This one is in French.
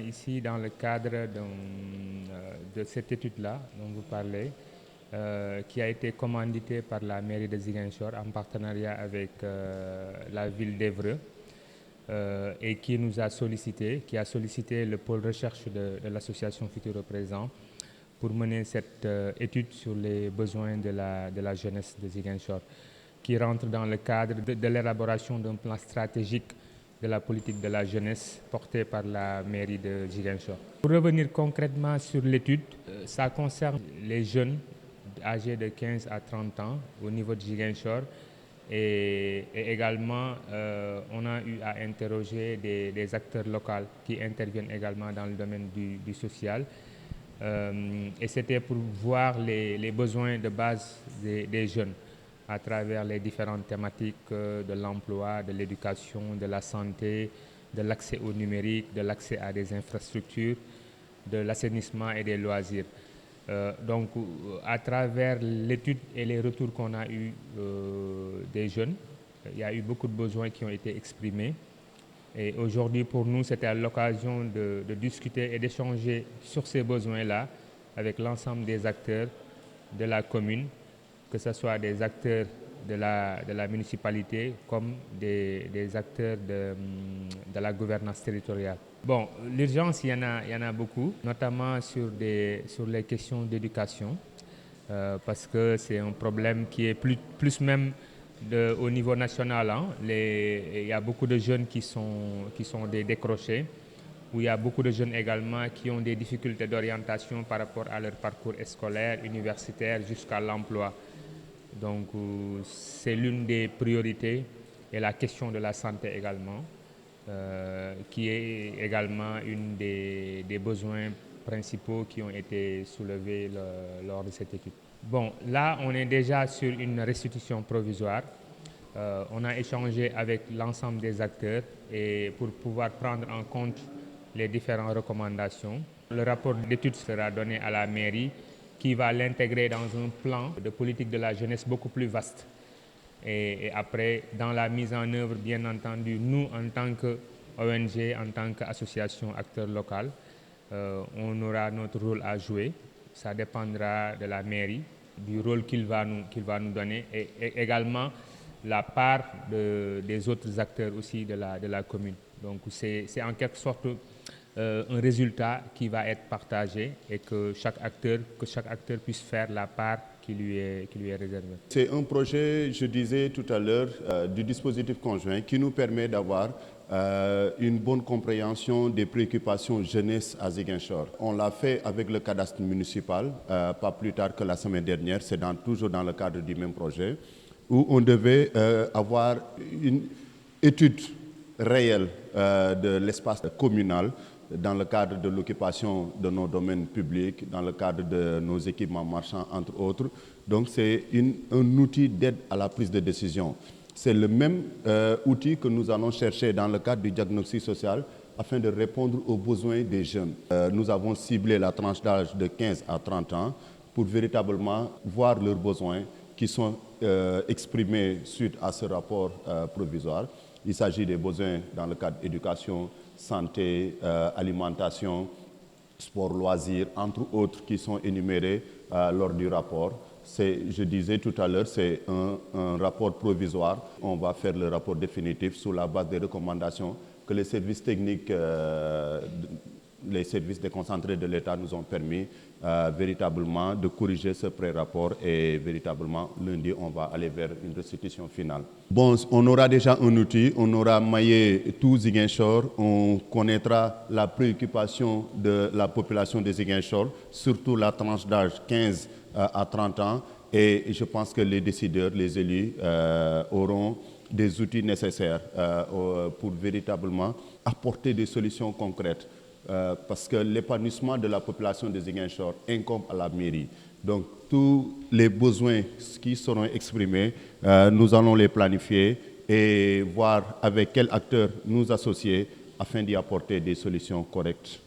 ici dans le cadre de cette étude-là dont vous parlez, qui a été commanditée par la mairie de Ziguinchor en partenariat avec la ville d'Évreux et qui a sollicité le pôle recherche de l'association Futur au Présent pour mener cette étude sur les besoins de la jeunesse de Ziguinchor, qui rentre dans le cadre de l'élaboration d'un plan stratégique de la politique de la jeunesse portée par la mairie de Ziguinchor. Pour revenir concrètement sur l'étude, ça concerne les jeunes âgés de 15 à 30 ans au niveau de Ziguinchor et également on a eu à interroger des acteurs locaux qui interviennent également dans le domaine du social. Et c'était pour voir les besoins de base des jeunes à travers les différentes thématiques de l'emploi, de l'éducation, de la santé, de l'accès au numérique, de l'accès à des infrastructures, de l'assainissement et des loisirs. Donc, à travers l'étude et les retours qu'on a eus des jeunes, il y a eu beaucoup de besoins qui ont été exprimés. Et aujourd'hui, pour nous, c'était l'occasion de discuter et d'échanger sur ces besoins-là avec l'ensemble des acteurs de la commune, que ce soit des acteurs de la municipalité comme des acteurs de la gouvernance territoriale. Bon, l'urgence, il y en a beaucoup, notamment sur les questions d'éducation, parce que c'est un problème qui est plus même au niveau national. Hein. Il y a beaucoup de jeunes qui sont des décrochés, où il y a beaucoup de jeunes également qui ont des difficultés d'orientation par rapport à leur parcours scolaire, universitaire, jusqu'à l'emploi. Donc, c'est l'une des priorités et la question de la santé également, qui est également une des besoins principaux qui ont été soulevés lors de cette étude. Bon, là, on est déjà sur une restitution provisoire. On a échangé avec l'ensemble des acteurs et pour pouvoir prendre en compte les différentes recommandations. Le rapport d'étude sera donné à la mairie qui va l'intégrer dans un plan de politique de la jeunesse beaucoup plus vaste. Et après, dans la mise en œuvre, bien entendu, nous, en tant qu'ONG, en tant qu'association acteur local, on aura notre rôle à jouer. Ça dépendra de la mairie, du rôle qu'il va nous donner et également la part des autres acteurs aussi de la commune. Donc c'est en quelque sorte un résultat qui va être partagé et que chaque acteur puisse faire la part qui lui est réservée. C'est un projet, je disais tout à l'heure, du dispositif conjoint qui nous permet d'avoir une bonne compréhension des préoccupations jeunesse à Ziguinchor. On l'a fait avec le cadastre municipal, pas plus tard que la semaine dernière, c'est toujours dans le cadre du même projet, où on devait avoir une étude réelle de l'espace communal dans le cadre de l'occupation de nos domaines publics, dans le cadre de nos équipements marchands, entre autres. Donc c'est un outil d'aide à la prise de décision. C'est le même outil que nous allons chercher dans le cadre du diagnostic social afin de répondre aux besoins des jeunes. Nous avons ciblé la tranche d'âge de 15 à 30 ans pour véritablement voir leurs besoins qui sont exprimés suite à ce rapport provisoire. Il s'agit des besoins dans le cadre éducation, santé, alimentation, sport, loisirs, entre autres qui sont énumérés lors du rapport. Je disais tout à l'heure, c'est un rapport provisoire. On va faire le rapport définitif sur la base des recommandations que les services techniques, les services déconcentrés de l'État nous ont permis véritablement de corriger ce pré-rapport et véritablement lundi on va aller vers une restitution finale. Bon, on aura déjà un outil, on aura maillé tout Ziguinchor, on connaîtra la préoccupation de la population de Ziguinchor, surtout la tranche d'âge 15 à 30 ans et je pense que les décideurs, les élus auront des outils nécessaires pour véritablement apporter des solutions concrètes. Parce que l'épanouissement de la population de Ziguinchor incombe à la mairie. Donc tous les besoins qui seront exprimés, nous allons les planifier et voir avec quels acteurs nous associer afin d'y apporter des solutions correctes.